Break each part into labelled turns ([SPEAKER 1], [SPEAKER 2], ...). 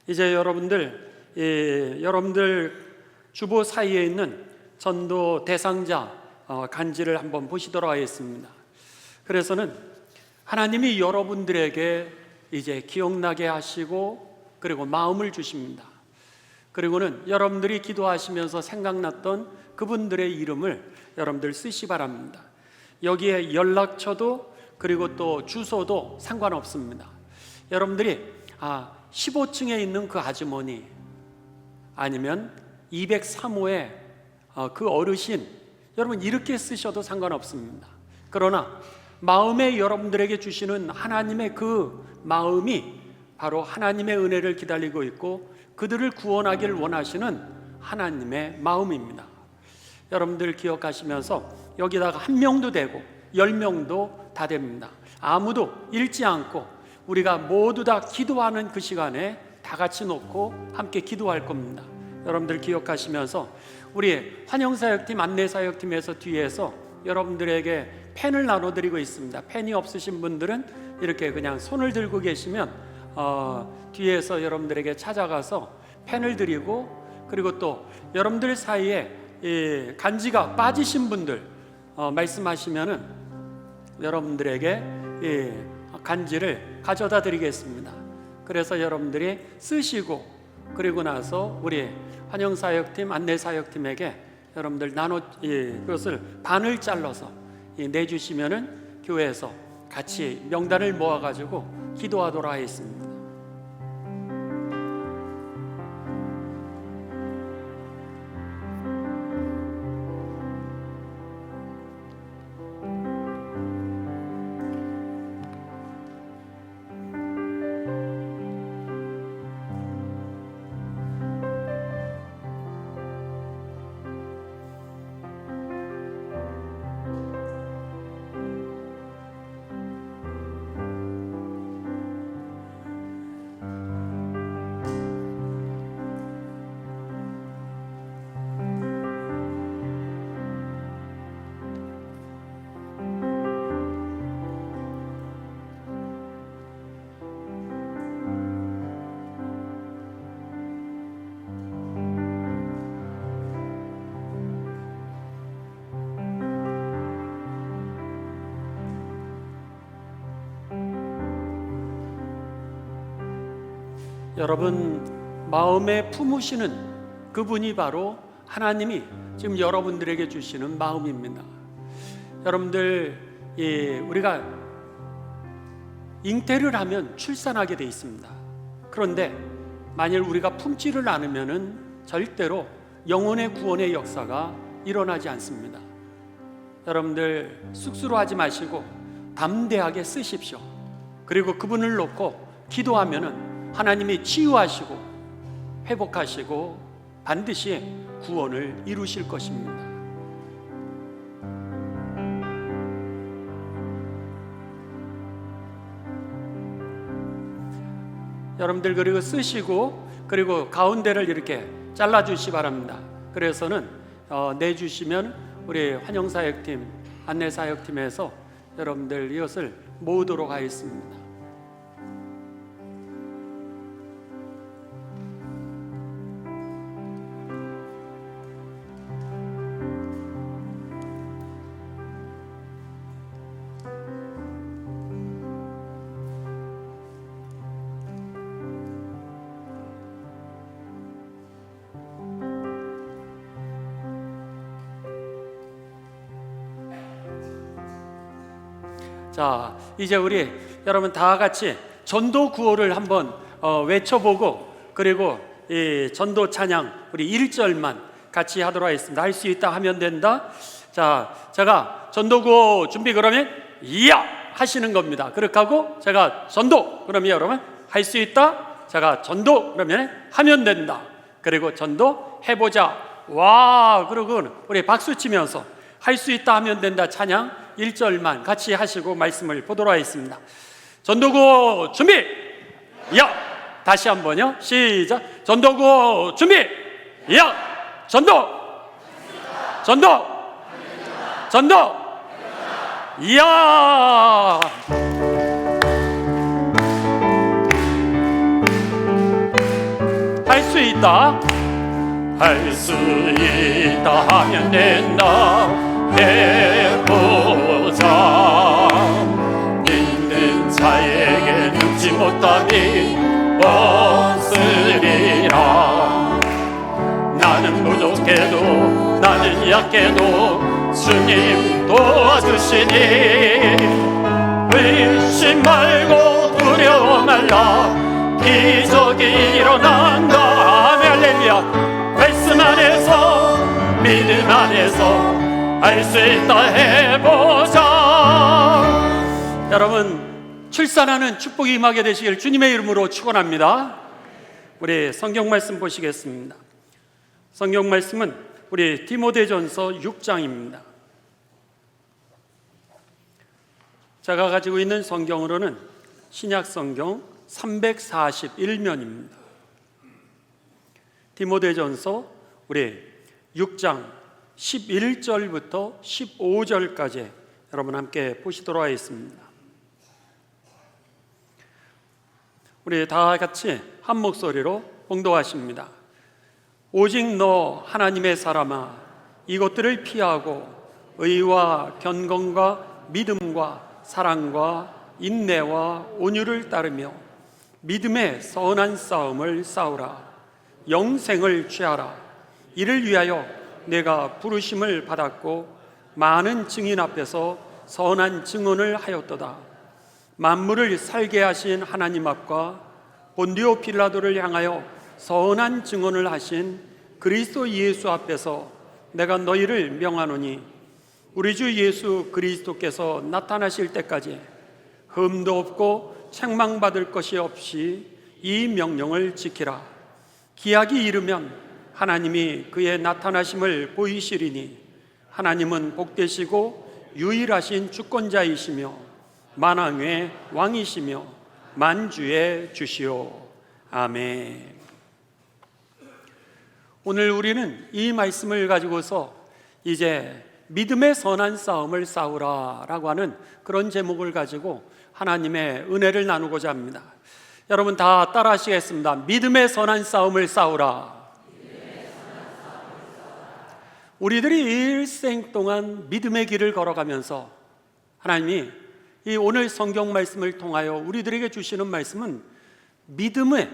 [SPEAKER 1] 이제 여러분들 주보 사이에 있는 전도 대상자 간지를 한번 보시도록 하겠습니다. 그래서는 하나님이 여러분들에게 이제 기억나게 하시고 그리고 마음을 주십니다. 그리고는 여러분들이 기도하시면서 생각났던 그분들의 이름을 여러분들 쓰시 바랍니다. 여기에 연락처도 그리고 또 주소도 상관없습니다. 여러분들이 15층에 있는 그 아주머니 아니면 203호의 그 어르신, 여러분 이렇게 쓰셔도 상관없습니다. 그러나 마음에 여러분들에게 주시는 하나님의 그 마음이 바로 하나님의 은혜를 기다리고 있고 그들을 구원하기를 원하시는 하나님의 마음입니다. 여러분들 기억하시면서 여기다가 1명도 되고 10명도 다 됩니다. 아무도 잃지 않고 우리가 모두 다 기도하는 그 시간에 다 같이 놓고 함께 기도할 겁니다. 여러분들 기억하시면서 우리 환영사역팀, 안내사역팀에서 뒤에서 여러분들에게 펜을 나눠드리고 있습니다. 펜이 없으신 분들은 이렇게 그냥 손을 들고 계시면 뒤에서 여러분들에게 찾아가서 펜을 드리고, 그리고 또 여러분들 사이에 간지가 빠지신 분들 말씀하시면은 여러분들에게 간지를 가져다 드리겠습니다. 그래서 여러분들이 쓰시고 그리고 나서 우리 환영사역팀, 안내사역팀에게 여러분들 그것을 반을 잘라서 내주시면은 교회에서 같이 명단을 모아가지고 기도하도록 하겠습니다. 여러분 마음에 품으시는 그분이 바로 하나님이 지금 여러분들에게 주시는 마음입니다. 여러분들 우리가 잉태를 하면 출산하게 돼 있습니다. 그런데 만일 우리가 품지를 않으면은 절대로 영혼의 구원의 역사가 일어나지 않습니다. 여러분들 쑥스러워하지 마시고 담대하게 쓰십시오. 그리고 그분을 놓고 기도하면은 하나님이 치유하시고 회복하시고 반드시 구원을 이루실 것입니다. 여러분들 그리고 쓰시고 그리고 가운데를 이렇게 잘라주시 바랍니다. 그래서는 내주시면 우리 환영사역팀, 안내사역팀에서 여러분들 이것을 모으도록 하겠습니다. 자, 이제 우리 여러분 다 같이 전도 구호를 한번 외쳐보고 그리고 이 전도 찬양 우리 1절만 같이 하도록 하겠습니다. 할 수 있다 하면 된다. 자, 제가 전도 구호 준비 그러면 이야 하시는 겁니다. 그렇게 하고 제가 전도 그러면 여러분 할 수 있다. 제가 전도 그러면 하면 된다. 그리고 전도 해보자. 와, 그러고 우리 박수 치면서 할 수 있다 하면 된다 찬양 1절만 같이 하시고 말씀을 보도록 하겠습니다. 전도구 준비! 야! 다시 한번요. 시작! 전도구 준비! 야! 전도! 전도! 전도! 이야! 있다, 할 수 있다 하면 된다. 해보자. 믿는 자에게 능치 못함이 없으리라. 나는 부족해도 나는 약해도 주님 도와주시니 의심 말고 두려워 말라. 기적이 일어난다. 아멘. 할렐루야. 말씀 안에서 믿음 안에서 할 수 있다. 해보자. 여러분, 출산하는 축복이 임하게 되시길 주님의 이름으로 축원합니다. 우리 성경 말씀 보시겠습니다. 성경 말씀은 우리 디모데전서 6장입니다. 제가 가지고 있는 성경으로는 신약 성경 341면입니다. 디모데전서 우리 6장 11절부터 15절까지 여러분 함께 보시도록 하겠습니다. 우리 다 같이 한 목소리로 봉독하십니다. 오직 너 하나님의 사람아, 이것들을 피하고 의와 견건과 믿음과 사랑과 인내와 온유를 따르며 믿음의 선한 싸움을 싸우라. 영생을 취하라. 이를 위하여 내가 부르심을 받았고 많은 증인 앞에서 선한 증언을 하였도다. 만물을 살게 하신 하나님 앞과 본디오 필라도를 향하여 선한 증언을 하신 그리스도 예수 앞에서 내가 너희를 명하노니 우리 주 예수 그리스도께서 나타나실 때까지 흠도 없고 책망받을 것이 없이 이 명령을 지키라. 기약이 이르면 하나님이 그의 나타나심을 보이시리니 하나님은 복되시고 유일하신 주권자이시며 만왕의 왕이시며 만주의 주시오. 아멘. 오늘 우리는 이 말씀을 가지고서 이제 믿음의 선한 싸움을 싸우라 라고 하는 그런 제목을 가지고 하나님의 은혜를 나누고자 합니다. 여러분 다 따라 하시겠습니다. 믿음의 선한 싸움을 싸우라. 우리들이 일생 동안 믿음의 길을 걸어가면서 하나님이 이 오늘 성경 말씀을 통하여 우리들에게 주시는 말씀은 믿음의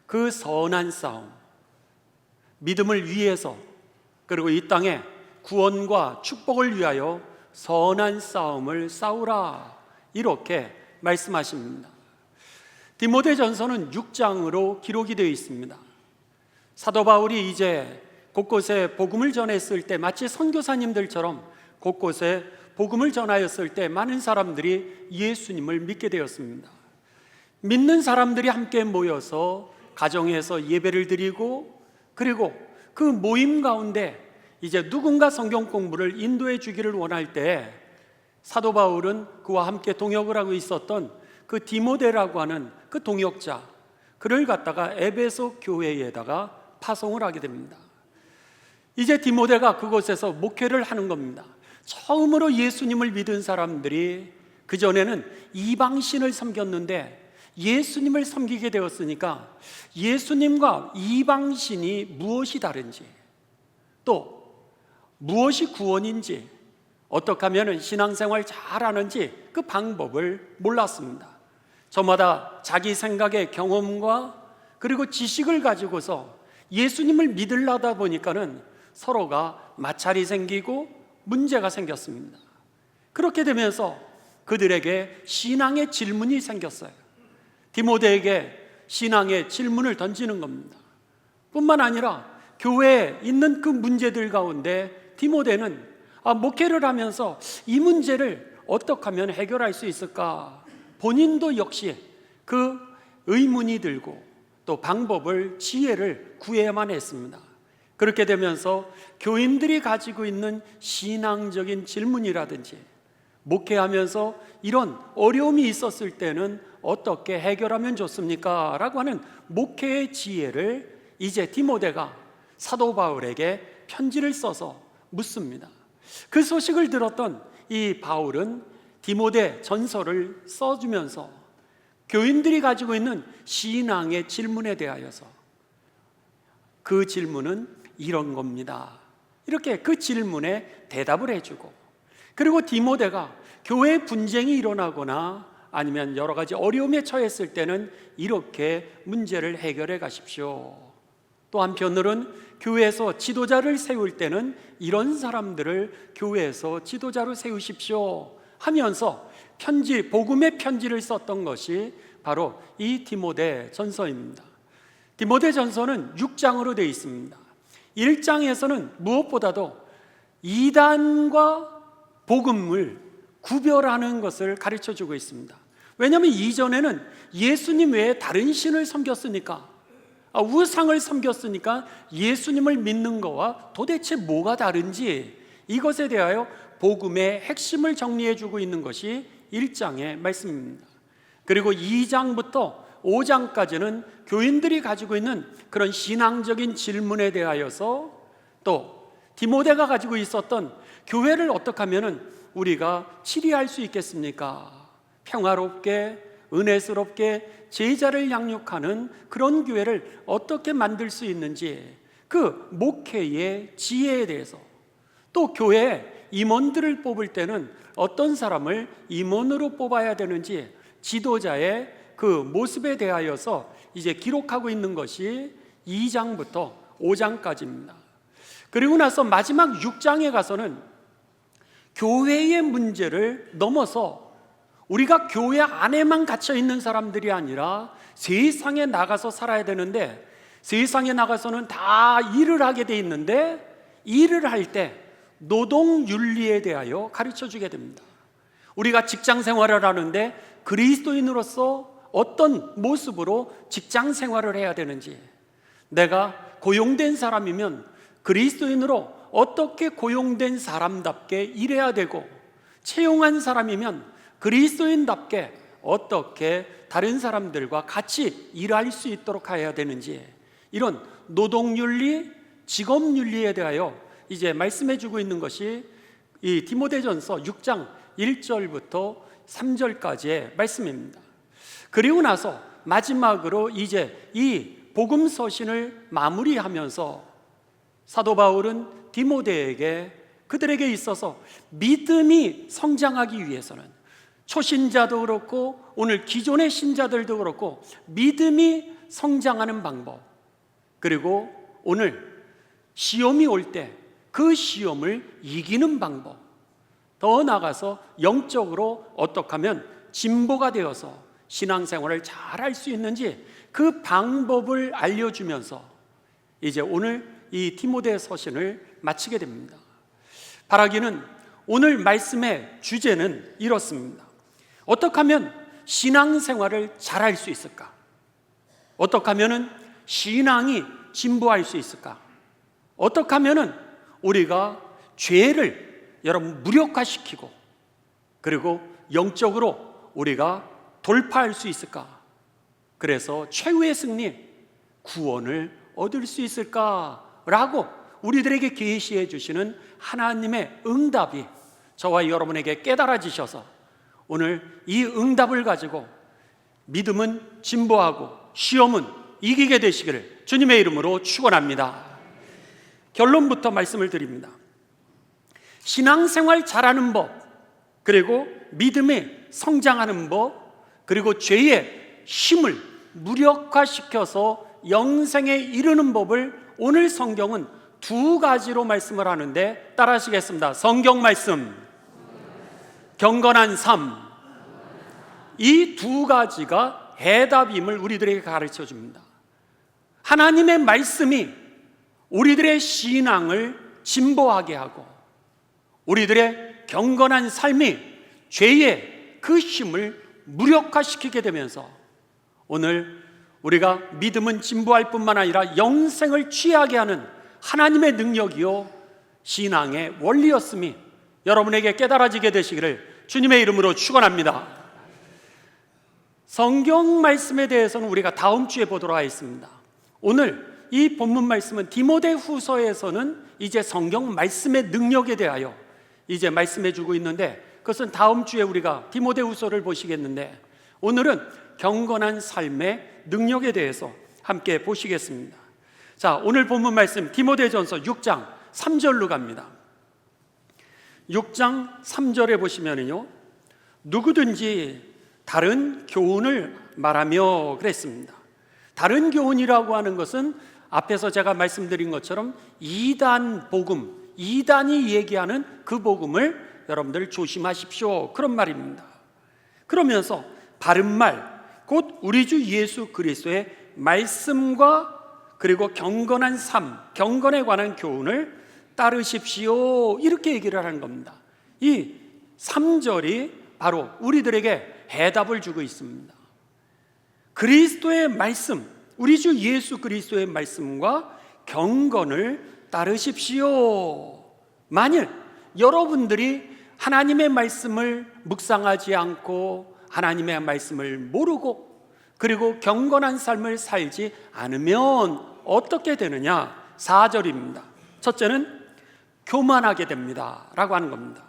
[SPEAKER 1] 그 선한 싸움, 믿음을 위해서, 그리고 이 땅에 구원과 축복을 위하여 선한 싸움을 싸우라, 이렇게 말씀하십니다. 디모데전서는 6장으로 기록이 되어 있습니다. 사도 바울이 이제 곳곳에 복음을 전했을 때 마치 선교사님들처럼 곳곳에 복음을 전하였을 때 많은 사람들이 예수님을 믿게 되었습니다. 믿는 사람들이 함께 모여서 가정에서 예배를 드리고, 그리고 그 모임 가운데 이제 누군가 성경 공부를 인도해 주기를 원할 때 사도 바울은 그와 함께 동역을 하고 있었던 그 디모데라고 하는 그 동역자, 그를 갖다가 에베소 교회에다가 파송을 하게 됩니다. 이제 디모데가 그곳에서 목회를 하는 겁니다. 처음으로 예수님을 믿은 사람들이 그전에는 이방신을 섬겼는데 예수님을 섬기게 되었으니까 예수님과 이방신이 무엇이 다른지, 또 무엇이 구원인지, 어떻게 하면 신앙생활 잘하는지 그 방법을 몰랐습니다. 저마다 자기 생각의 경험과 그리고 지식을 가지고서 예수님을 믿으려다 보니까는 서로가 마찰이 생기고 문제가 생겼습니다. 그렇게 되면서 그들에게 신앙의 질문이 생겼어요. 디모데에게 신앙의 질문을 던지는 겁니다. 뿐만 아니라 교회에 있는 그 문제들 가운데 디모데는 목회를 하면서 이 문제를 어떻게 하면 해결할 수 있을까, 본인도 역시 그 의문이 들고 또 방법을, 지혜를 구해야만 했습니다. 그렇게 되면서 교인들이 가지고 있는 신앙적인 질문이라든지 목회하면서 이런 어려움이 있었을 때는 어떻게 해결하면 좋습니까? 라고 하는 목회의 지혜를 이제 디모데가 사도 바울에게 편지를 써서 묻습니다. 그 소식을 들었던 이 바울은 디모데 전서를 써주면서 교인들이 가지고 있는 신앙의 질문에 대하여서 그 질문은 이런 겁니다. 이렇게 그 질문에 대답을 해주고, 그리고 디모데가 교회 분쟁이 일어나거나 아니면 여러 가지 어려움에 처했을 때는 이렇게 문제를 해결해 가십시오. 또 한편으로는 교회에서 지도자를 세울 때는 이런 사람들을 교회에서 지도자로 세우십시오 하면서 복음의 편지를 썼던 것이 바로 이 디모데 전서입니다. 디모데 전서는 6장으로 되어 있습니다. 1장에서는 무엇보다도 이단과 복음을 구별하는 것을 가르쳐 주고 있습니다. 왜냐하면 이전에는 예수님 외에 다른 신을 섬겼으니까, 우상을 섬겼으니까 예수님을 믿는 거와 도대체 뭐가 다른지, 이것에 대하여 복음의 핵심을 정리해 주고 있는 것이 1장의 말씀입니다. 그리고 2장부터 5장까지는 교인들이 가지고 있는 그런 신앙적인 질문에 대하여서, 또 디모데가 가지고 있었던 교회를 어떻게 하면 우리가 치리할 수 있겠습니까? 평화롭게 은혜스럽게 제자를 양육하는 그런 교회를 어떻게 만들 수 있는지, 그 목회의 지혜에 대해서, 또 교회 임원들을 뽑을 때는 어떤 사람을 임원으로 뽑아야 되는지 지도자의 그 모습에 대하여서 이제 기록하고 있는 것이 2장부터 5장까지입니다. 그리고 나서 마지막 6장에 가서는 교회의 문제를 넘어서 우리가 교회 안에만 갇혀 있는 사람들이 아니라 세상에 나가서 살아야 되는데, 세상에 나가서는 다 일을 하게 돼 있는데, 일을 할 때 노동윤리에 대하여 가르쳐 주게 됩니다. 우리가 직장 생활을 하는데 그리스도인으로서 어떤 모습으로 직장 생활을 해야 되는지, 내가 고용된 사람이면 그리스도인으로 어떻게 고용된 사람답게 일해야 되고, 채용한 사람이면 그리스도인답게 어떻게 다른 사람들과 같이 일할 수 있도록 해야 되는지, 이런 노동윤리, 직업윤리에 대하여 이제 말씀해 주고 있는 것이 이 디모데전서 6장 1절부터 3절까지의 말씀입니다. 그리고 나서 마지막으로 이제 이 복음 서신을 마무리하면서 사도 바울은 디모데에게 그들에게 있어서 믿음이 성장하기 위해서는, 초신자도 그렇고 오늘 기존의 신자들도 그렇고 믿음이 성장하는 방법, 그리고 오늘 시험이 올 때 그 시험을 이기는 방법, 더 나아가서 영적으로 어떻게 하면 진보가 되어서 신앙생활을 잘 할 수 있는지 그 방법을 알려주면서 이제 오늘 이 디모데 서신을 마치게 됩니다. 바라기는 오늘 말씀의 주제는 이렇습니다. 어떻게 하면 신앙생활을 잘 할 수 있을까? 어떻게 하면 신앙이 진보할 수 있을까? 어떻게 하면 우리가 죄를 여러분 무력화시키고, 그리고 영적으로 우리가 돌파할 수 있을까? 그래서 최후의 승리, 구원을 얻을 수 있을까라고 우리들에게 계시해 주시는 하나님의 응답이 저와 여러분에게 깨달아지셔서 오늘 이 응답을 가지고 믿음은 진보하고 시험은 이기게 되시기를 주님의 이름으로 축원합니다. 결론부터 말씀을 드립니다. 신앙생활 잘하는 법, 그리고 믿음에 성장하는 법, 그리고 죄의 힘을 무력화시켜서 영생에 이르는 법을 오늘 성경은 두 가지로 말씀을 하는데 따라하시겠습니다. 성경 말씀, 경건한 삶, 이 두 가지가 해답임을 우리들에게 가르쳐 줍니다. 하나님의 말씀이 우리들의 신앙을 진보하게 하고, 우리들의 경건한 삶이 죄의 그 힘을 무력화시키게 되면서 오늘 우리가 믿음은 진보할 뿐만 아니라 영생을 취하게 하는 하나님의 능력이요 신앙의 원리였음이 여러분에게 깨달아지게 되시기를 주님의 이름으로 축원합니다. 성경 말씀에 대해서는 우리가 다음 주에 보도록 하겠습니다. 오늘 이 본문 말씀은 디모데 후서에서는 이제 성경 말씀의 능력에 대하여 이제 말씀해 주고 있는데, 그것은 다음 주에 우리가 디모데 후서를 보시겠는데, 오늘은 경건한 삶의 능력에 대해서 함께 보시겠습니다. 자, 오늘 본문 말씀 디모데전서 6장 3절로 갑니다. 6장 3절에 보시면요, 누구든지 다른 교훈을 말하며 그랬습니다. 다른 교훈이라고 하는 것은 앞에서 제가 말씀드린 것처럼 이단 복음, 이단이 얘기하는 그 복음을 여러분들 조심하십시오, 그런 말입니다. 그러면서 바른 말, 곧 우리 주 예수 그리스도의 말씀과 그리고 경건한 삶, 경건에 관한 교훈을 따르십시오, 이렇게 얘기를 하는 겁니다. 이 3절이 바로 우리들에게 해답을 주고 있습니다. 그리스도의 말씀, 우리 주 예수 그리스도의 말씀과 경건을 따르십시오. 만일 여러분들이 하나님의 말씀을 묵상하지 않고 하나님의 말씀을 모르고 그리고 경건한 삶을 살지 않으면 어떻게 되느냐? 4절입니다. 첫째는 교만하게 됩니다 라고 하는 겁니다.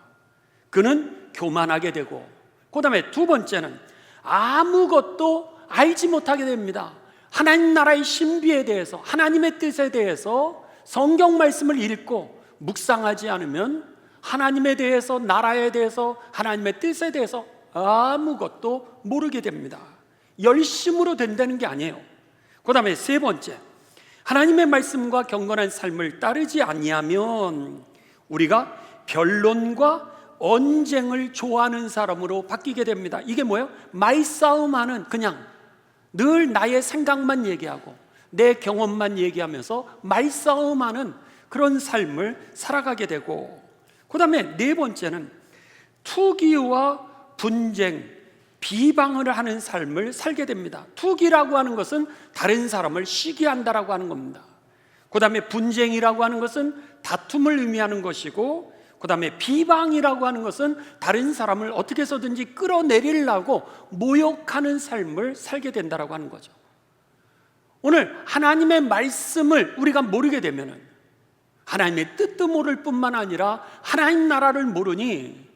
[SPEAKER 1] 그는 교만하게 되고, 그 다음에 두 번째는 아무것도 알지 못하게 됩니다. 하나님 나라의 신비에 대해서, 하나님의 뜻에 대해서 성경 말씀을 읽고 묵상하지 않으면 하나님에 대해서, 나라에 대해서, 하나님의 뜻에 대해서 아무것도 모르게 됩니다. 열심으로 된다는 게 아니에요. 그 다음에 세 번째, 하나님의 말씀과 경건한 삶을 따르지 아니하면 우리가 변론과 언쟁을 좋아하는 사람으로 바뀌게 됩니다. 이게 뭐예요? 말싸움하는, 그냥 늘 나의 생각만 얘기하고 내 경험만 얘기하면서 말싸움하는 그런 삶을 살아가게 되고, 그 다음에 네 번째는 투기와 분쟁, 비방을 하는 삶을 살게 됩니다. 투기라고 하는 것은 다른 사람을 시기한다라고 하는 겁니다. 그 다음에 분쟁이라고 하는 것은 다툼을 의미하는 것이고, 그 다음에 비방이라고 하는 것은 다른 사람을 어떻게 해서든지 끌어내리려고 모욕하는 삶을 살게 된다라고 하는 거죠. 오늘 하나님의 말씀을 우리가 모르게 되면은 하나님의 뜻도 모를 뿐만 아니라 하나님 나라를 모르니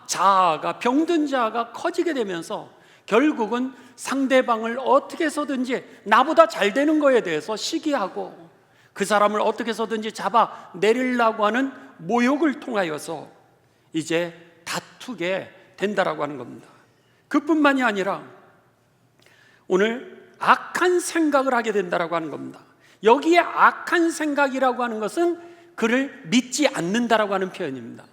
[SPEAKER 1] 자아가, 병든 자아가 커지게 되면서 결국은 상대방을 어떻게 해서든지 나보다 잘 되는 거에 대해서 시기하고 그 사람을 어떻게 해서든지 잡아 내리려고 하는 모욕을 통하여서 이제 다투게 된다라고 하는 겁니다. 그뿐만이 아니라 오늘 악한 생각을 하게 된다라고 하는 겁니다. 여기에 악한 생각이라고 하는 것은 그를 믿지 않는다라고 하는 표현입니다.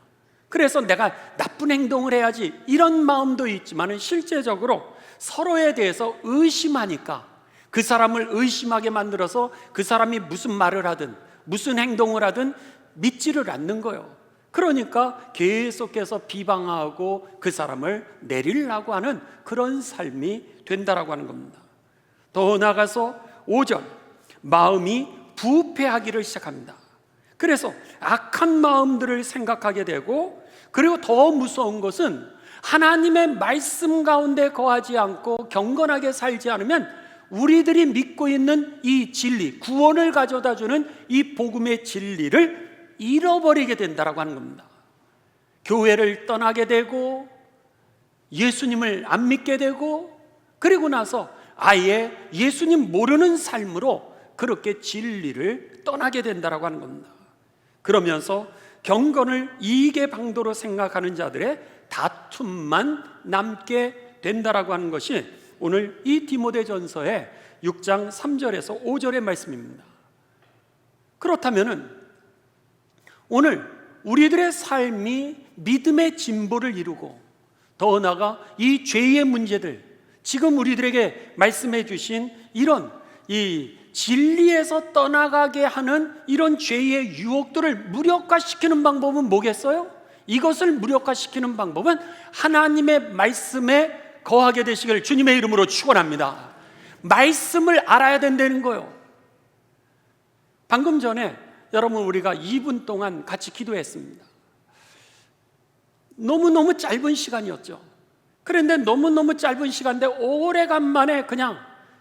[SPEAKER 1] 그래서 내가 나쁜 행동을 해야지 이런 마음도 있지만 실제적으로 서로에 대해서 의심하니까 그 사람을 의심하게 만들어서 그 사람이 무슨 말을 하든 무슨 행동을 하든 믿지를 않는 거예요. 그러니까 계속해서 비방하고 그 사람을 내리려고 하는 그런 삶이 된다라고 하는 겁니다. 더 나아가서 5절, 마음이 부패하기를 시작합니다. 그래서 악한 마음들을 생각하게 되고, 그리고 더 무서운 것은 하나님의 말씀 가운데 거하지 않고 경건하게 살지 않으면 우리들이 믿고 있는 이 진리, 구원을 가져다 주는 이 복음의 진리를 잃어버리게 된다라고 하는 겁니다. 교회를 떠나게 되고 예수님을 안 믿게 되고, 그리고 나서 아예 예수님 모르는 삶으로 그렇게 진리를 떠나게 된다라고 하는 겁니다. 그러면서 경건을 이익의 방도로 생각하는 자들의 다툼만 남게 된다라고 하는 것이 오늘 이 디모데전서의 6장 3절에서 5절의 말씀입니다. 그렇다면은 오늘 우리들의 삶이 믿음의 진보를 이루고 더 나아가 이 죄의 문제들, 지금 우리들에게 말씀해 주신 이런 이 진리에서 떠나가게 하는 이런 죄의 유혹들을 무력화시키는 방법은 뭐겠어요? 이것을 무력화시키는 방법은 하나님의 말씀에 거하게 되시길 주님의 이름으로 축원합니다. 말씀을 알아야 된다는 거예요. 방금 전에 여러분 우리가 2분 동안 같이 기도했습니다. 너무너무 짧은 시간이었죠. 그런데 너무너무 짧은 시간인데 오래간만에 그냥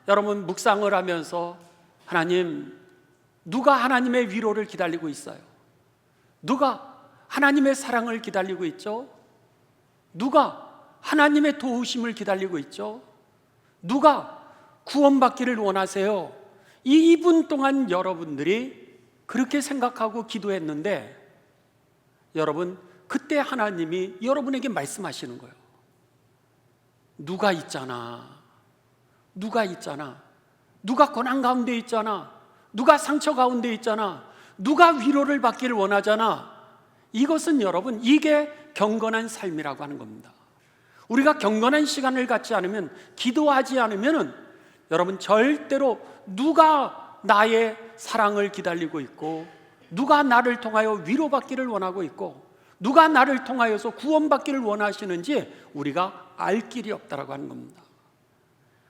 [SPEAKER 1] 여러분 묵상을 하면서 하나님, 누가 하나님의 위로를 기다리고 있어요? 누가 하나님의 사랑을 기다리고 있죠? 누가 하나님의 도우심을 기다리고 있죠? 누가 구원받기를 원하세요? 이 2분 동안 여러분들이 그렇게 생각하고 기도했는데, 여러분, 그때 하나님이 여러분에게 말씀하시는 거예요. 누가 있잖아, 누가 있잖아, 누가 고난 가운데 있잖아, 누가 상처 가운데 있잖아, 누가 위로를 받기를 원하잖아. 이것은 여러분, 이게 경건한 삶이라고 하는 겁니다. 우리가 경건한 시간을 갖지 않으면, 기도하지 않으면 여러분, 절대로 누가 나의 사랑을 기다리고 있고, 누가 나를 통하여 위로받기를 원하고 있고, 누가 나를 통하여서 구원받기를 원하시는지 우리가 알 길이 없다라고 하는 겁니다.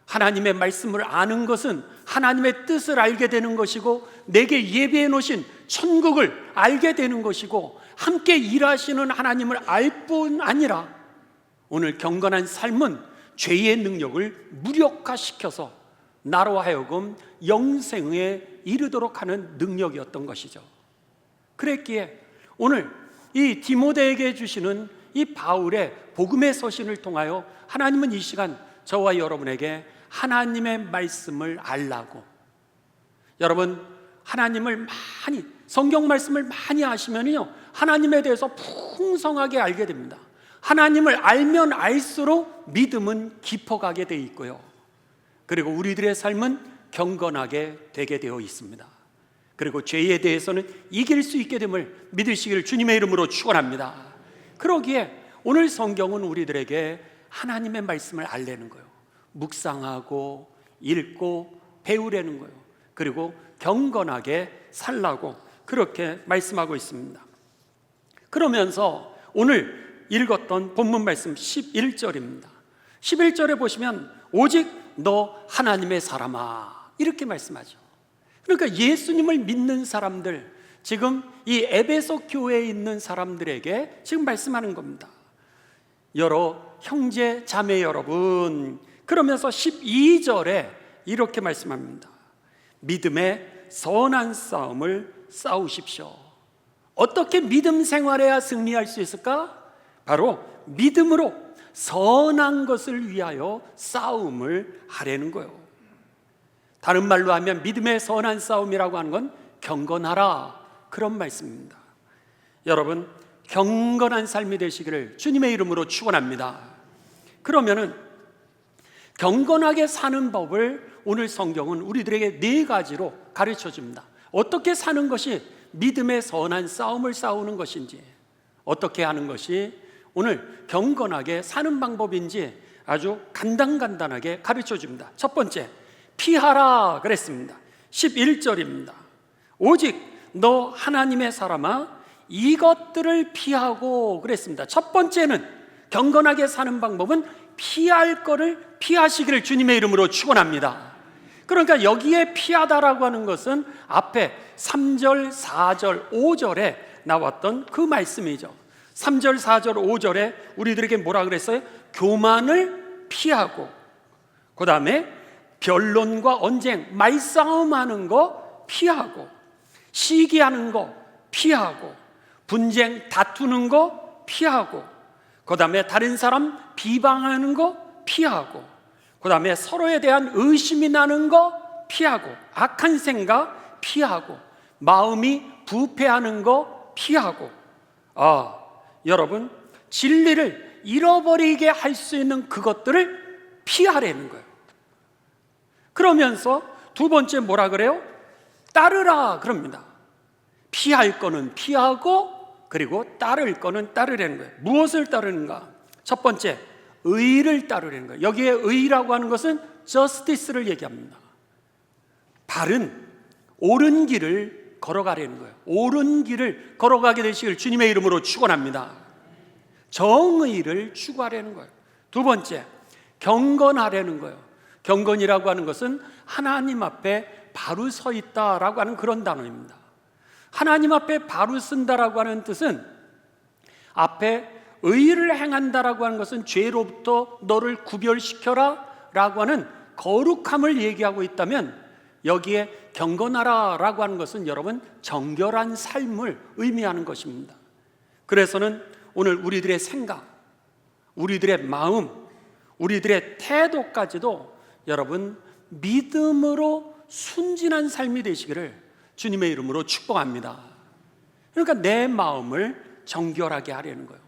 [SPEAKER 1] 하나님의 말씀을 아는 것은 하나님의 뜻을 알게 되는 것이고, 내게 예비해 놓으신 천국을 알게 되는 것이고, 함께 일하시는 하나님을 알 뿐 아니라, 오늘 경건한 삶은 죄의 능력을 무력화시켜서 나로 하여금 영생에 이르도록 하는 능력이었던 것이죠. 그랬기에 오늘 이 디모데에게 주시는 이 바울의 복음의 서신을 통하여 하나님은 이 시간 저와 여러분에게 하나님의 말씀을 알라고, 여러분, 하나님을 많이, 성경 말씀을 많이 아시면요, 하나님에 대해서 풍성하게 알게 됩니다. 하나님을 알면 알수록 믿음은 깊어가게 되어 있고요, 그리고 우리들의 삶은 경건하게 되게 되어 있습니다. 그리고 죄에 대해서는 이길 수 있게 됨을 믿으시기를 주님의 이름으로 축원합니다. 그러기에 오늘 성경은 우리들에게 하나님의 말씀을 알려는 거예요. 묵상하고 읽고 배우려는 거예요. 그리고 경건하게 살라고 그렇게 말씀하고 있습니다. 그러면서 오늘 읽었던 본문 말씀 11절입니다. 11절에 보시면 오직 너 하나님의 사람아, 이렇게 말씀하죠. 그러니까 예수님을 믿는 사람들, 지금 이 에베소 교회에 있는 사람들에게 지금 말씀하는 겁니다. 여러 형제 자매 여러분, 그러면서 12절에 이렇게 말씀합니다. 믿음의 선한 싸움을 싸우십시오. 어떻게 믿음 생활해야 승리할 수 있을까? 바로 믿음으로 선한 것을 위하여 싸움을 하려는 거예요. 다른 말로 하면 믿음의 선한 싸움이라고 하는 건 경건하라, 그런 말씀입니다. 여러분, 경건한 삶이 되시기를 주님의 이름으로 축원합니다. 그러면은 경건하게 사는 법을 오늘 성경은 우리들에게 4가지로 가르쳐 줍니다. 어떻게 사는 것이 믿음의 선한 싸움을 싸우는 것인지, 어떻게 하는 것이 오늘 경건하게 사는 방법인지 아주 간단하게 가르쳐 줍니다. 첫 번째, 피하라 그랬습니다. 11절입니다. 오직 너 하나님의 사람아 이것들을 피하고 그랬습니다. 첫 번째는 경건하게 사는 방법은 피할 거를 피하시기를 주님의 이름으로 축원합니다. 그러니까 여기에 피하다라고 하는 것은 앞에 3절, 4절, 5절에 나왔던 그 말씀이죠. 3절, 4절, 5절에 우리들에게 뭐라 그랬어요? 교만을 피하고, 그 다음에 변론과 언쟁, 말싸움하는 거 피하고, 시기하는 거 피하고, 분쟁 다투는 거 피하고, 그 다음에 다른 사람 비방하는 거 피하고, 그 다음에 서로에 대한 의심이 나는 거 피하고, 악한 생각 피하고, 마음이 부패하는 거 피하고. 여러분, 진리를 잃어버리게 할 수 있는 그것들을 피하라는 거예요. 그러면서 두 번째 뭐라 그래요? 따르라 그럽니다. 피할 거는 피하고, 그리고 따를 거는 따르라는 거예요. 무엇을 따르는가? 첫 번째, 의를 따르라는 거예요. 여기에 의라고 하는 것은 justice를 얘기합니다. 바른, 옳은 길을 걸어가라는 거예요. 옳은 길을 걸어가게 되시길 주님의 이름으로 축원합니다. 정의를 추구하라는 거예요. 두 번째, 경건하라는 거예요. 경건이라고 하는 것은 하나님 앞에 바로 서 있다라고 하는 그런 단어입니다. 하나님 앞에 바로 쓴다라고 하는 뜻은, 앞에 의를 행한다라고 하는 것은 죄로부터 너를 구별시켜라 라고 하는 거룩함을 얘기하고 있다면, 여기에 경건하라라고 하는 것은 여러분 정결한 삶을 의미하는 것입니다. 그래서는 오늘 우리들의 생각, 우리들의 마음, 우리들의 태도까지도 여러분 믿음으로 순진한 삶이 되시기를 주님의 이름으로 축복합니다. 그러니까 내 마음을 정결하게 하려는 거예요.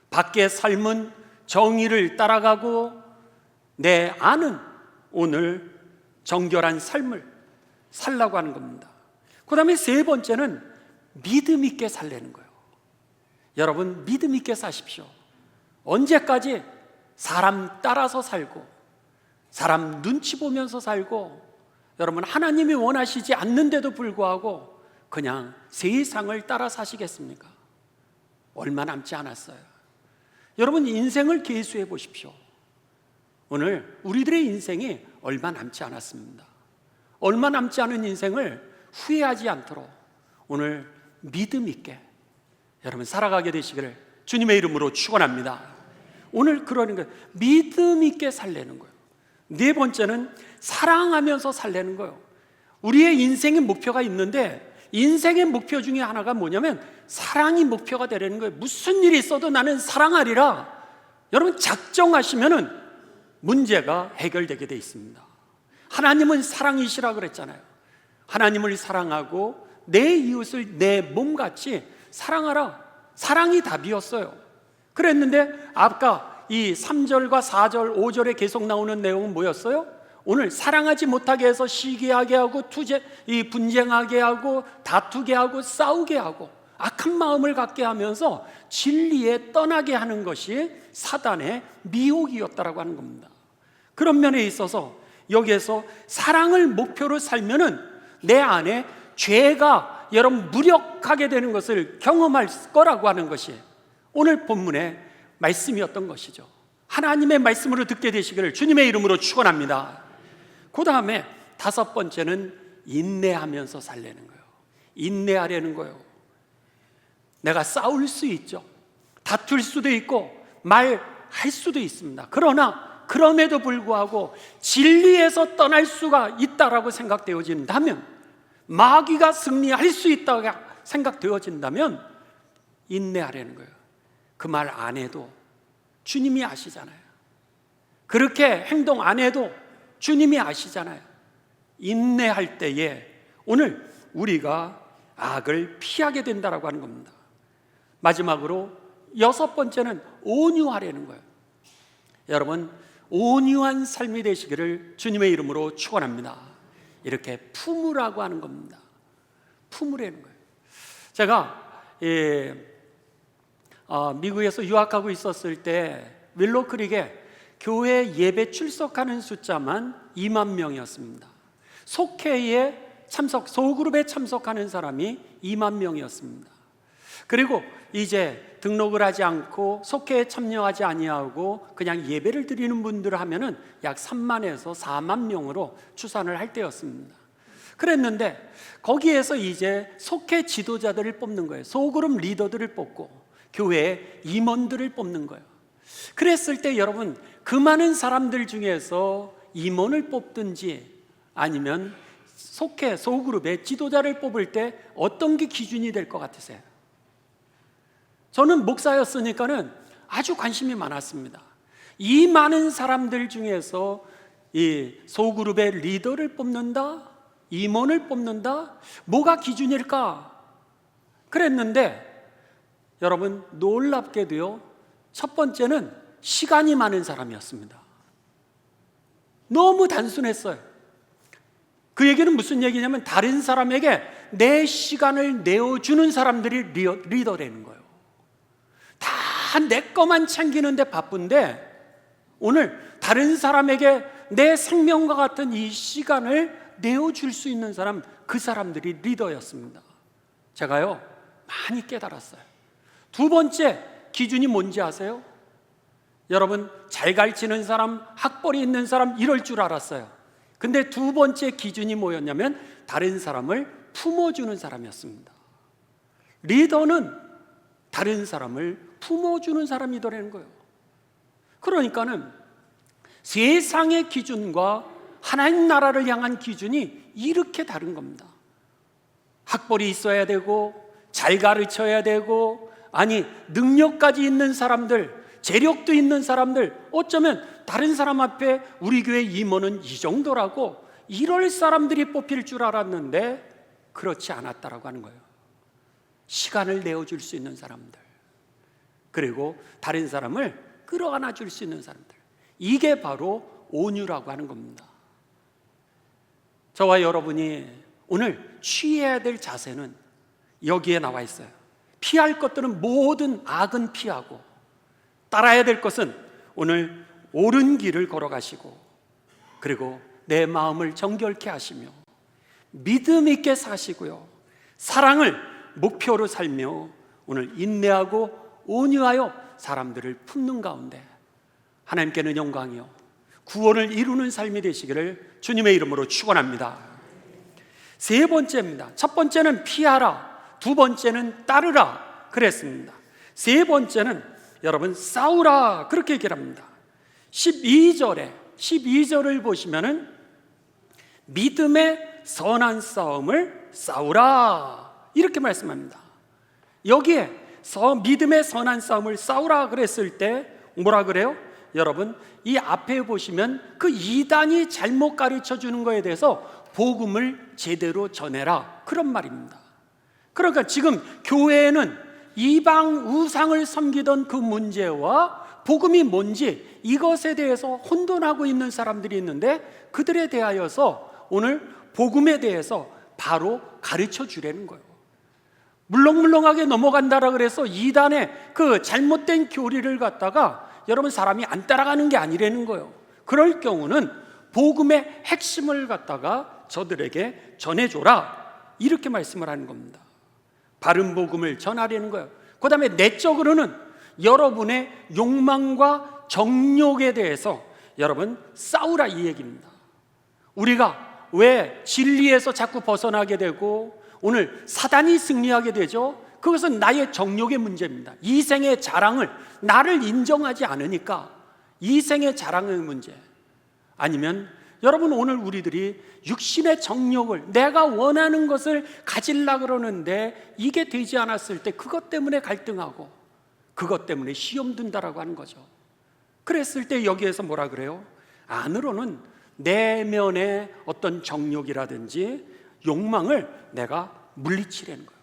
[SPEAKER 1] 밖의 삶은 정의를 따라가고 내 안은 오늘 정결한 삶을 살라고 하는 겁니다. 그 다음에 세 번째는 믿음 있게 살려는 거예요. 여러분, 믿음 있게 사십시오. 언제까지 사람 따라서 살고 사람 눈치 보면서 살고, 여러분, 하나님이 원하시지 않는데도 불구하고 그냥 세상을 따라 사시겠습니까? 얼마 남지 않았어요. 여러분, 인생을 계수해 보십시오. 오늘 우리들의 인생이 얼마 남지 않았습니다. 얼마 남지 않은 인생을 후회하지 않도록 오늘 믿음 있게 여러분 살아가게 되시기를 주님의 이름으로 축원합니다. 오늘 그러는 거예요. 믿음 있게 살려는 거예요. 네 번째는 사랑하면서 살려는 거예요. 우리의 인생의 목표가 있는데 인생의 목표 중에 하나가 뭐냐면 사랑이 목표가 되려는 거예요. 무슨 일이 있어도 나는 사랑하리라. 여러분, 작정하시면은 문제가 해결되게 돼 있습니다. 하나님은 사랑이시라 그랬잖아요. 하나님을 사랑하고 내 이웃을 내 몸같이 사랑하라. 사랑이 답이었어요. 그랬는데 아까 이 3절과 4절, 5절에 계속 나오는 내용은 뭐였어요? 오늘 사랑하지 못하게 해서 시기하게 하고 분쟁하게 하고 다투게 하고 싸우게 하고 악한 마음을 갖게 하면서 진리에 떠나게 하는 것이 사단의 미혹이었다라고 하는 겁니다. 그런 면에 있어서 여기에서 사랑을 목표로 살면은 내 안에 죄가 여러분 무력하게 되는 것을 경험할 거라고 하는 것이 오늘 본문의 말씀이었던 것이죠. 하나님의 말씀으로 듣게 되시기를 주님의 이름으로 축원합니다. 그 다음에 다섯 번째는 인내하면서 살려는 거예요. 인내하려는 거예요. 내가 싸울 수 있죠. 다툴 수도 있고 말할 수도 있습니다. 그러나 그럼에도 불구하고 진리에서 떠날 수가 있다라고 생각되어진다면, 마귀가 승리할 수 있다고 생각되어진다면 인내하려는 거예요. 그 말 안 해도 주님이 아시잖아요. 그렇게 행동 안 해도 주님이 아시잖아요. 인내할 때에 오늘 우리가 악을 피하게 된다라고 하는 겁니다. 마지막으로 여섯 번째는 온유하려는 거예요. 여러분, 온유한 삶이 되시기를 주님의 이름으로 축원합니다. 이렇게 품으라고 하는 겁니다. 품으라는 거예요. 제가 미국에서 유학하고 있었을 때 윌로크릭에 교회 예배 출석하는 숫자만 2만 명이었습니다. 속회에 소그룹에 참석하는 사람이 2만 명이었습니다. 그리고 이제 등록을 하지 않고 속회에 참여하지 아니하고 그냥 예배를 드리는 분들 하면은 약 3만에서 4만 명으로 추산을 할 때였습니다. 그랬는데 거기에서 이제 속회 지도자들을 뽑는 거예요. 소그룹 리더들을 뽑고 교회의 임원들을 뽑는 거예요. 그랬을 때 여러분, 그 많은 사람들 중에서 임원을 뽑든지 아니면 속회 소그룹의 지도자를 뽑을 때 어떤 게 기준이 될 것 같으세요? 저는 목사였으니까는 아주 관심이 많았습니다. 이 많은 사람들 중에서 이 소그룹의 리더를 뽑는다? 임원을 뽑는다? 뭐가 기준일까? 그랬는데 여러분, 놀랍게도요, 첫 번째는 시간이 많은 사람이었습니다. 너무 단순했어요. 그 얘기는 무슨 얘기냐면 다른 사람에게 내 시간을 내어주는 사람들이 리더라는 거예요. 다 내 것만 챙기는데 바쁜데 오늘 다른 사람에게 내 생명과 같은 이 시간을 내어줄 수 있는 사람, 그 사람들이 리더였습니다. 제가요 많이 깨달았어요. 두 번째 기준이 뭔지 아세요? 여러분, 잘 가르치는 사람, 학벌이 있는 사람 이럴 줄 알았어요. 근데 두 번째 기준이 뭐였냐면 다른 사람을 품어주는 사람이었습니다. 리더는 다른 사람을 품어주는 사람이더라는 거예요. 그러니까는 세상의 기준과 하나님 나라를 향한 기준이 이렇게 다른 겁니다. 학벌이 있어야 되고 잘 가르쳐야 되고, 아니 능력까지 있는 사람들, 재력도 있는 사람들, 어쩌면 다른 사람 앞에 우리 교회 임원은 이 정도라고 이럴 사람들이 뽑힐 줄 알았는데 그렇지 않았다라고 하는 거예요. 시간을 내어줄 수 있는 사람들, 그리고 다른 사람을 끌어안아 줄 수 있는 사람들, 이게 바로 온유라고 하는 겁니다. 저와 여러분이 오늘 취해야 될 자세는 여기에 나와 있어요. 피할 것들은 모든 악은 피하고, 따라야 될 것은 오늘 옳은 길을 걸어가시고, 그리고 내 마음을 정결케 하시며 믿음 있게 사시고요, 사랑을 목표로 살며 오늘 인내하고 온유하여 사람들을 품는 가운데 하나님께는 영광이요 구원을 이루는 삶이 되시기를 주님의 이름으로 축원합니다. 세 번째입니다. 첫 번째는 피하라, 두 번째는 따르라 그랬습니다. 세 번째는 여러분 싸우라 그렇게 얘기를 합니다. 12절을 보시면은 믿음의 선한 싸움을 싸우라 이렇게 말씀합니다. 여기에 믿음의 선한 싸움을 싸우라 그랬을 때 뭐라 그래요? 여러분 이 앞에 보시면 그 이단이 잘못 가르쳐 주는 거에 대해서 복음을 제대로 전해라 그런 말입니다. 그러니까 지금 교회에는 이방 우상을 섬기던 그 문제와 복음이 뭔지 이것에 대해서 혼돈하고 있는 사람들이 있는데, 그들에 대하여서 오늘 복음에 대해서 바로 가르쳐 주라는 거예요. 물렁물렁하게 넘어간다라 그래서 이단의 그 잘못된 교리를 갖다가 여러분 사람이 안 따라가는 게 아니라는 거예요. 그럴 경우는 복음의 핵심을 갖다가 저들에게 전해줘라 이렇게 말씀을 하는 겁니다. 바른 복음을 전하려는 거예요. 그 다음에 내적으로는 여러분의 욕망과 정욕에 대해서 여러분 싸우라 이 얘기입니다. 우리가 왜 진리에서 자꾸 벗어나게 되고 오늘 사단이 승리하게 되죠? 그것은 나의 정욕의 문제입니다. 이생의 자랑을, 나를 인정하지 않으니까 이생의 자랑의 문제. 아니면 여러분 오늘 우리들이 육신의 정욕을, 내가 원하는 것을 가지려고 그러는데 이게 되지 않았을 때 그것 때문에 갈등하고 그것 때문에 시험 든다라고 하는 거죠. 그랬을 때 여기에서 뭐라 그래요? 안으로는 내면의 어떤 정욕이라든지 욕망을 내가 물리치려는 거예요.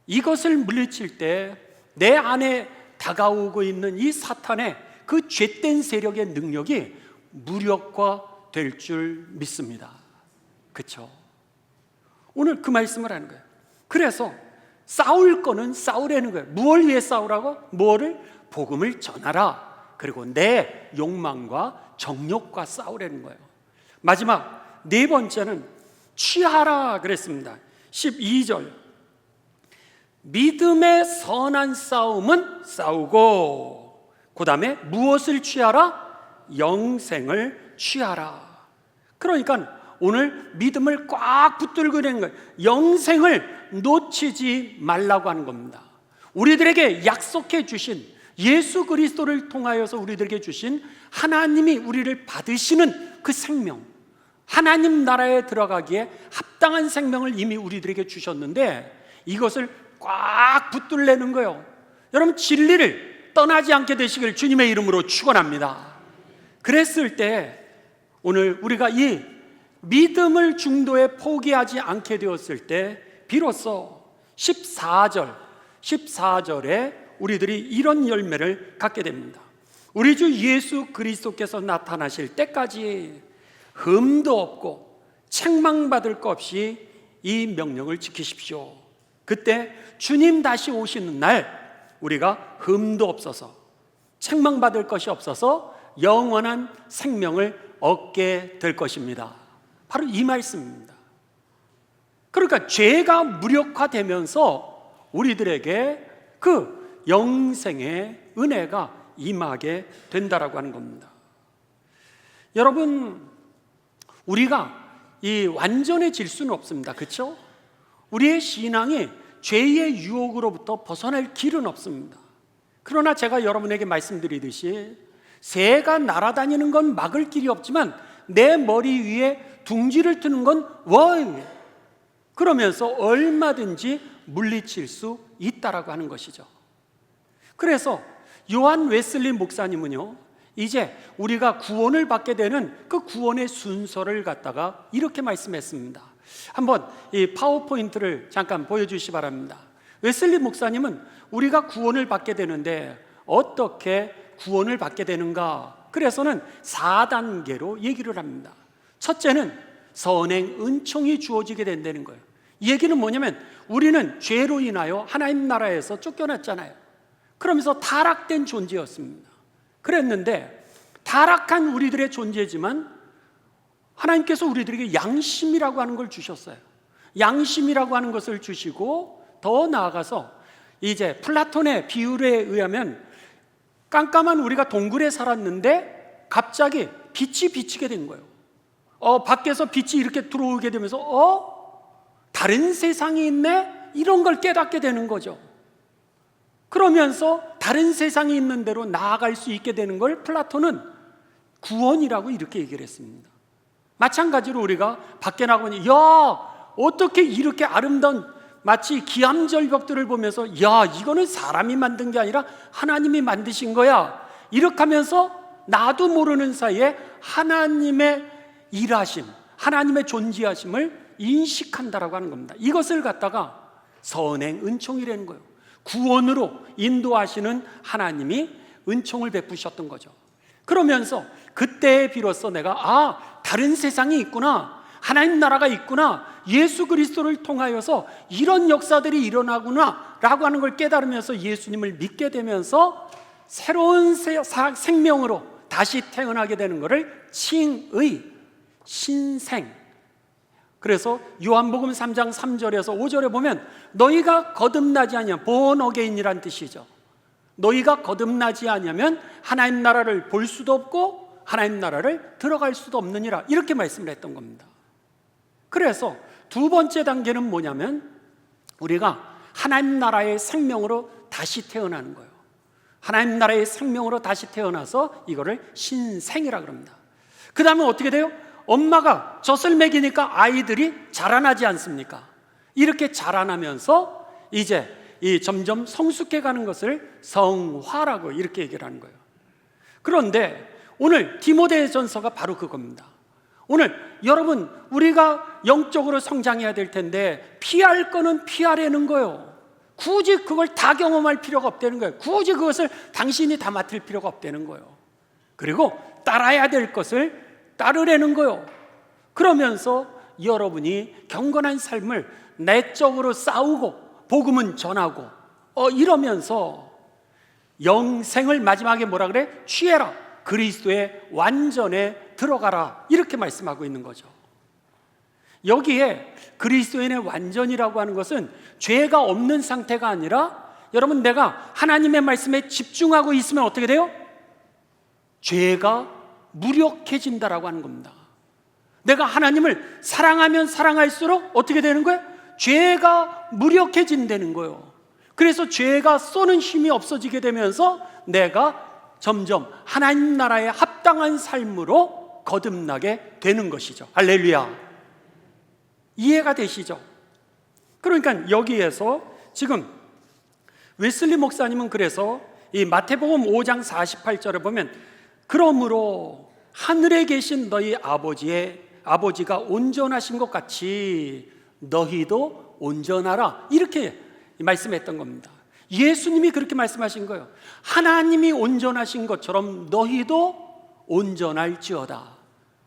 [SPEAKER 1] 이것을 물리칠 때 내 안에 다가오고 있는 이 사탄의 그 죄된 세력의 능력이 무력화될 줄 믿습니다. 그렇죠? 오늘 그 말씀을 하는 거예요. 그래서 싸울 거는 싸우라는 거예요. 무엇을 위해 싸우라고? 무엇을? 복음을 전하라. 그리고 내 욕망과 정욕과 싸우라는 거예요. 마지막 네 번째는 취하라 그랬습니다. 12절 믿음의 선한 싸움은 싸우고, 그 다음에 무엇을 취하라? 영생을 취하라. 그러니까 오늘 믿음을 꽉 붙들고 있는 거예요. 영생을 놓치지 말라고 하는 겁니다. 우리들에게 약속해 주신 예수 그리스도를 통하여서 우리들에게 주신 하나님이 우리를 받으시는 그 생명, 하나님 나라에 들어가기에 합당한 생명을 이미 우리들에게 주셨는데 이것을 꽉 붙들려는 거예요. 여러분 진리를 떠나지 않게 되시길 주님의 이름으로 축원합니다. 그랬을 때 오늘 우리가 이 믿음을 중도에 포기하지 않게 되었을 때 비로소 14절에 우리들이 이런 열매를 갖게 됩니다. 우리 주 예수 그리스도께서 나타나실 때까지 흠도 없고 책망받을 것 없이 이 명령을 지키십시오. 그때 주님 다시 오시는 날 우리가 흠도 없어서 책망받을 것이 없어서 영원한 생명을 얻게 될 것입니다. 바로 이 말씀입니다. 그러니까 죄가 무력화되면서 우리들에게 그 영생의 은혜가 임하게 된다라고 하는 겁니다. 여러분 우리가 이 완전해질 수는 없습니다. 그렇죠? 우리의 신앙이 죄의 유혹으로부터 벗어날 길은 없습니다. 그러나 제가 여러분에게 말씀드리듯이 새가 날아다니는 건 막을 길이 없지만 내 머리 위에 둥지를 트는 건 월, 그러면서 얼마든지 물리칠 수 있다라고 하는 것이죠. 그래서 요한 웨슬리 목사님은요 이제 우리가 구원을 받게 되는 그 구원의 순서를 갖다가 이렇게 말씀했습니다. 한번 이 파워포인트를 잠깐 보여주시기 바랍니다. 웨슬리 목사님은 우리가 구원을 받게 되는데 어떻게 구원을 받게 되는가? 그래서는 4단계로 얘기를 합니다. 첫째는 선행 은총이 주어지게 된다는 거예요. 이 얘기는 뭐냐면 우리는 죄로 인하여 하나님 나라에서 쫓겨났잖아요. 그러면서 타락된 존재였습니다. 그랬는데 타락한 우리들의 존재지만 하나님께서 우리들에게 양심이라고 하는 걸 주셨어요. 양심이라고 하는 것을 주시고 더 나아가서 이제 플라톤의 비율에 의하면 깜깜한 우리가 동굴에 살았는데 갑자기 빛이 비치게 된 거예요. 밖에서 빛이 이렇게 들어오게 되면서 다른 세상이 있네? 이런 걸 깨닫게 되는 거죠. 그러면서 다른 세상이 있는 대로 나아갈 수 있게 되는 걸 플라톤은 구원이라고 이렇게 얘기를 했습니다. 마찬가지로 우리가 밖에 나가보니 어떻게 이렇게 아름다운 마치 기암절벽들을 보면서 이거는 사람이 만든 게 아니라 하나님이 만드신 거야, 이렇게 하면서 나도 모르는 사이에 하나님의 일하심, 하나님의 존재하심을 인식한다라고 하는 겁니다. 이것을 갖다가 선행 은총이라는 거예요. 구원으로 인도하시는 하나님이 은총을 베푸셨던 거죠. 그러면서 그때 비로소 내가 다른 세상이 있구나, 하나님 나라가 있구나, 예수 그리스도를 통하여서 이런 역사들이 일어나구나 라고 하는 걸 깨달으면서 예수님을 믿게 되면서 새로운 생명으로 다시 태어나게 되는 것을 칭의, 신생. 그래서 요한복음 3장 3절에서 5절에 보면 너희가 거듭나지 아니하면, born again이란 뜻이죠. 너희가 거듭나지 아니하면 하나님 나라를 볼 수도 없고 하나님 나라를 들어갈 수도 없느니라, 이렇게 말씀을 했던 겁니다. 그래서 두 번째 단계는 뭐냐면 우리가 하나님 나라의 생명으로 다시 태어나는 거예요. 하나님 나라의 생명으로 다시 태어나서 이거를 신생이라고 합니다. 그 다음에 어떻게 돼요? 엄마가 젖을 먹이니까 아이들이 자라나지 않습니까? 이렇게 자라나면서 이제 점점 성숙해 가는 것을 성화라고 이렇게 얘기를 하는 거예요. 그런데 오늘 디모데전서가 바로 그겁니다. 오늘 여러분, 우리가 영적으로 성장해야 될 텐데 피할 거는 피하려는 거예요. 굳이 그걸 다 경험할 필요가 없다는 거예요. 굳이 그것을 당신이 다 맡을 필요가 없다는 거예요. 그리고 따라야 될 것을 따르려는 거예요. 그러면서 여러분이 경건한 삶을 내적으로 싸우고 복음은 전하고 이러면서 영생을 마지막에 뭐라 그래? 취해라, 그리스도의 완전에 들어가라, 이렇게 말씀하고 있는 거죠. 여기에 그리스도인의 완전이라고 하는 것은 죄가 없는 상태가 아니라, 여러분, 내가 하나님의 말씀에 집중하고 있으면 어떻게 돼요? 죄가 무력해진다라고 하는 겁니다. 내가 하나님을 사랑하면 사랑할수록 어떻게 되는 거예요? 죄가 무력해진다는 거예요. 그래서 죄가 쏘는 힘이 없어지게 되면서 내가 점점 하나님 나라에 합당한 삶으로 거듭나게 되는 것이죠. 할렐루야. 이해가 되시죠? 그러니까 여기에서 지금 웨슬리 목사님은 그래서 이 마태복음 5장 48절에 보면 그러므로 하늘에 계신 너희 아버지가 온전하신 것 같이 너희도 온전하라, 이렇게 말씀했던 겁니다. 예수님이 그렇게 말씀하신 거예요. 하나님이 온전하신 것처럼 너희도 온전할지어다.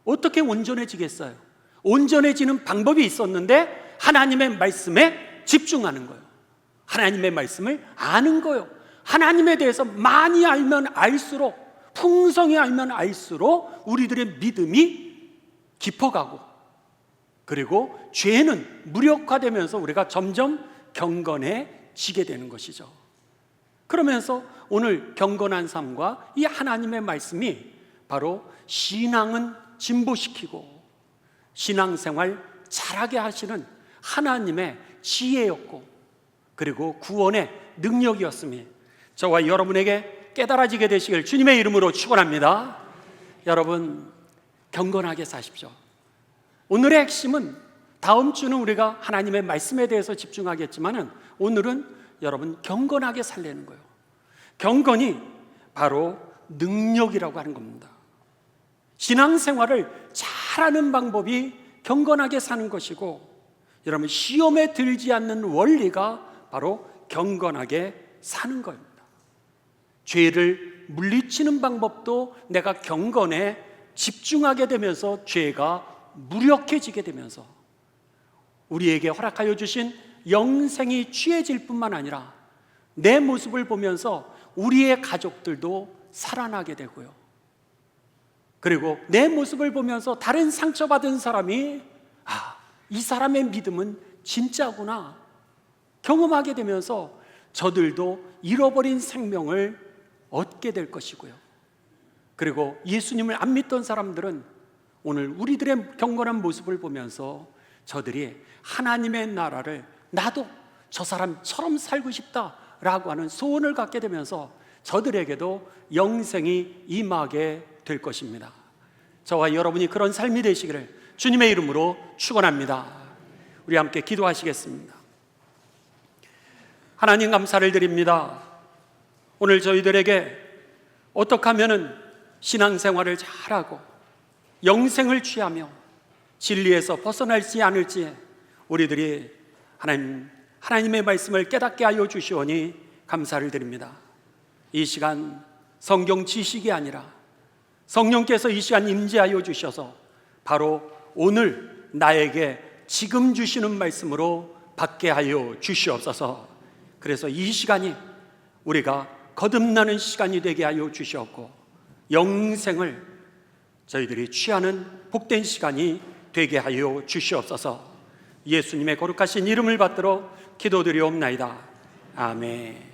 [SPEAKER 1] 어떻게 온전해지겠어요? 온전해지는 방법이 있었는데 하나님의 말씀에 집중하는 거예요. 하나님의 말씀을 아는 거예요. 하나님에 대해서 많이 알면 알수록, 풍성히 알면 알수록 우리들의 믿음이 깊어가고, 그리고 죄는 무력화되면서 우리가 점점 경건해지게 되는 것이죠. 그러면서 오늘 경건한 삶과 이 하나님의 말씀이 바로 신앙은 진보시키고 신앙생활 잘하게 하시는 하나님의 지혜였고, 그리고 구원의 능력이었으니 저와 여러분에게 깨달아지게 되시길 주님의 이름으로 축원합니다. 여러분, 경건하게 사십시오. 오늘의 핵심은, 다음 주는 우리가 하나님의 말씀에 대해서 집중하겠지만은 오늘은 여러분 경건하게 살려는 거예요. 경건이 바로 능력이라고 하는 겁니다. 신앙생활을 잘하는 방법이 경건하게 사는 것이고, 여러분 시험에 들지 않는 원리가 바로 경건하게 사는 겁니다. 죄를 물리치는 방법도 내가 경건에 집중하게 되면서 죄가 무력해지게 되면서 우리에게 허락하여 주신 영생이 취해질 뿐만 아니라 내 모습을 보면서 우리의 가족들도 살아나게 되고요, 그리고 내 모습을 보면서 다른 상처받은 사람이 이 사람의 믿음은 진짜구나 경험하게 되면서 저들도 잃어버린 생명을 얻게 될 것이고요, 그리고 예수님을 안 믿던 사람들은 오늘 우리들의 경건한 모습을 보면서 저들이 하나님의 나라를 나도 저 사람처럼 살고 싶다라고 하는 소원을 갖게 되면서 저들에게도 영생이 임하게 될 것입니다. 저와 여러분이 그런 삶이 되시기를 주님의 이름으로 축원합니다. 우리 함께 기도하시겠습니다. 하나님 감사를 드립니다. 오늘 저희들에게 어떻게 하면 신앙생활을 잘하고 영생을 취하며 진리에서 벗어날지 않을지 우리들이 하나님의 말씀을 깨닫게 하여 주시오니 감사를 드립니다. 이 시간 성경 지식이 아니라 성령께서 이 시간 임재하여 주셔서 바로 오늘 나에게 지금 주시는 말씀으로 받게 하여 주시옵소서. 그래서 이 시간이 우리가 거듭나는 시간이 되게 하여 주시옵고 영생을 저희들이 취하는 복된 시간이 되게 하여 주시옵소서. 예수님의 거룩하신 이름을 받들어 기도드리옵나이다. 아멘.